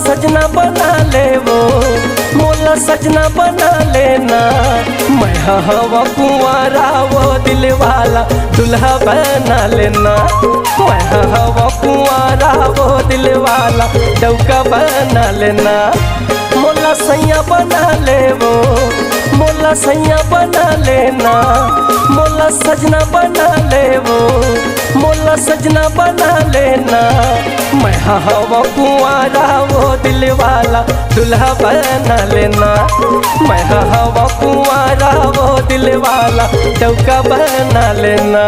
सजना बना ले वो, मोला सजना बना लेना। मैं हवा कुंवारा वो दिल वाला दुल्हा बना लेना। मैं हवा कुंवारा वो दिल वाला डौका बना लेना। मोला सैया बना ले वो, मोला सैया बना लेना। मोला सजना बना ले वो, मोला सजना बना लेना। मैं हवा कुंवारा वो दिल वाला दुल्हा बना लेना। मैं हवा कुंवारा वो दिल वाला डौका बना लेना।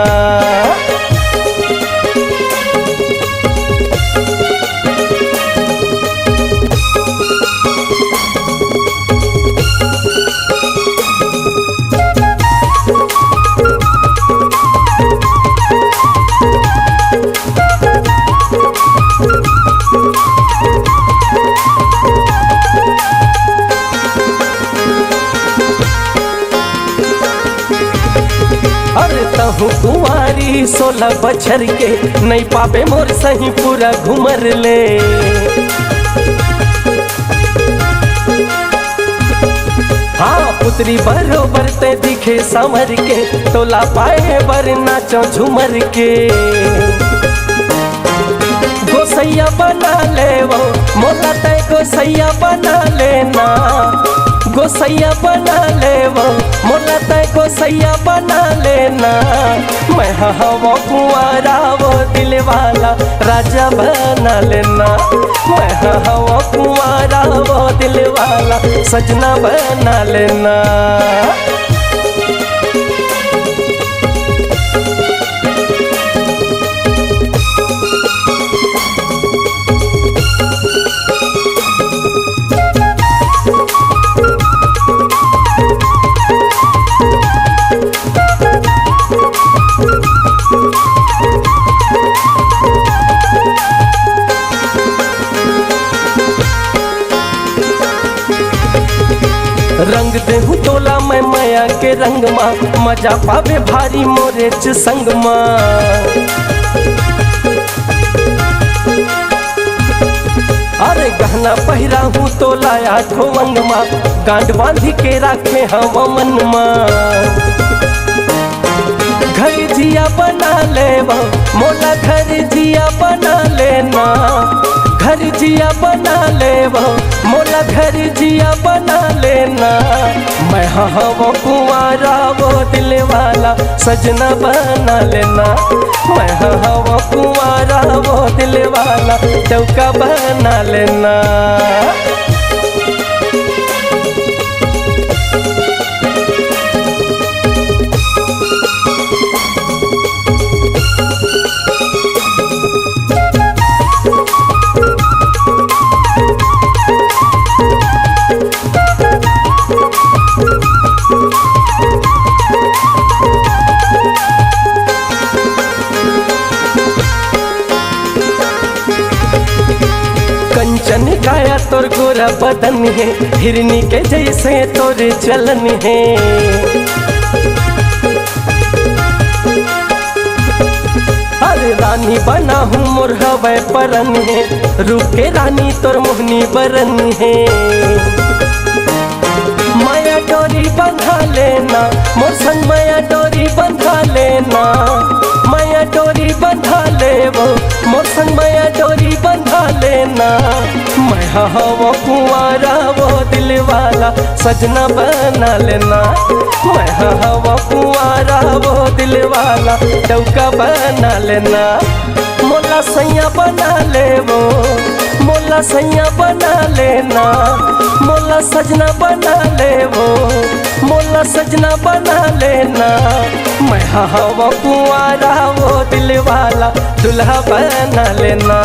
अरे तहु कुंवारी 16 बछर के नहीं पावे मोर सही पूरा घुमर ले। हाँ पुत्री बरोबर ते दिखे संवर के, तोला पाए बर नाचो झूमर के। गोसैया बना ले वो, मोला ते गोसैया बना लेना। गोसैया बना ले वो, मोला ते गोसैया बना लेना। मैं हवा कुंवारा वो दिल वाला राजा बना लेना। मैं हवा कुंवारा वो दिल वाला सजना बना लेना। रंग देहू तोला मैं माया के रंग माँ, मजा पावे भारी मोरे च संग माँ। अरे गहना पहिरा हूँ तो लाया ठो अंग माँ, गांड बांधी के राखे हवा मन माँ। घर जिया बना ले वो, मोला घर जिया बना लेना। घर जिया बना ले वो, मोला घर जिया बना लेना। मैं हवा कुंवारा वो दिल वाला सजना बना लेना। मैं हवा कुंवारा वो दिल वाला डौका बना लेना। कंचन काया तोर गोरा बदन है, हिरनी के जैसे तोरे चलन है। अरे रानी बना हूँ मोर हवै परन है, रूप के रानी तोर मोहनी बरन है। माया डोरी बंधा लेना, मोर संग माया डोरी बंधा लेना। माया डोरी बंधा ले वो, मोर संग माया डोरी बंधा लेना। मैं हवा कुंवारा वो दिल वाला सजना बना लेना। मैं हवा कुंवारा वो दिल वाला डौका बना लेना। मोला सैया बना ले वो, मोला सैया बना लेना। मोला सजना बना ले वो, मोला सजना बना लेना। मैं हवा कुंवारा वो दिल वाला दुल्हा बना लेना।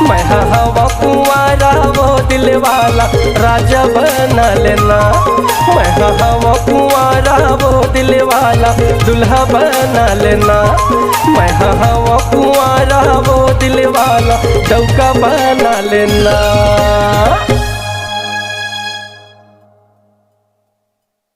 मैं हवा कुंवारा वो दिल वाला राजा बना लेना। मैं हवा कुंवारा वो दिल वाला दुल्हा बना लेना। मैं हवा कुंवारा वो दिल वाला डौका बना लेना।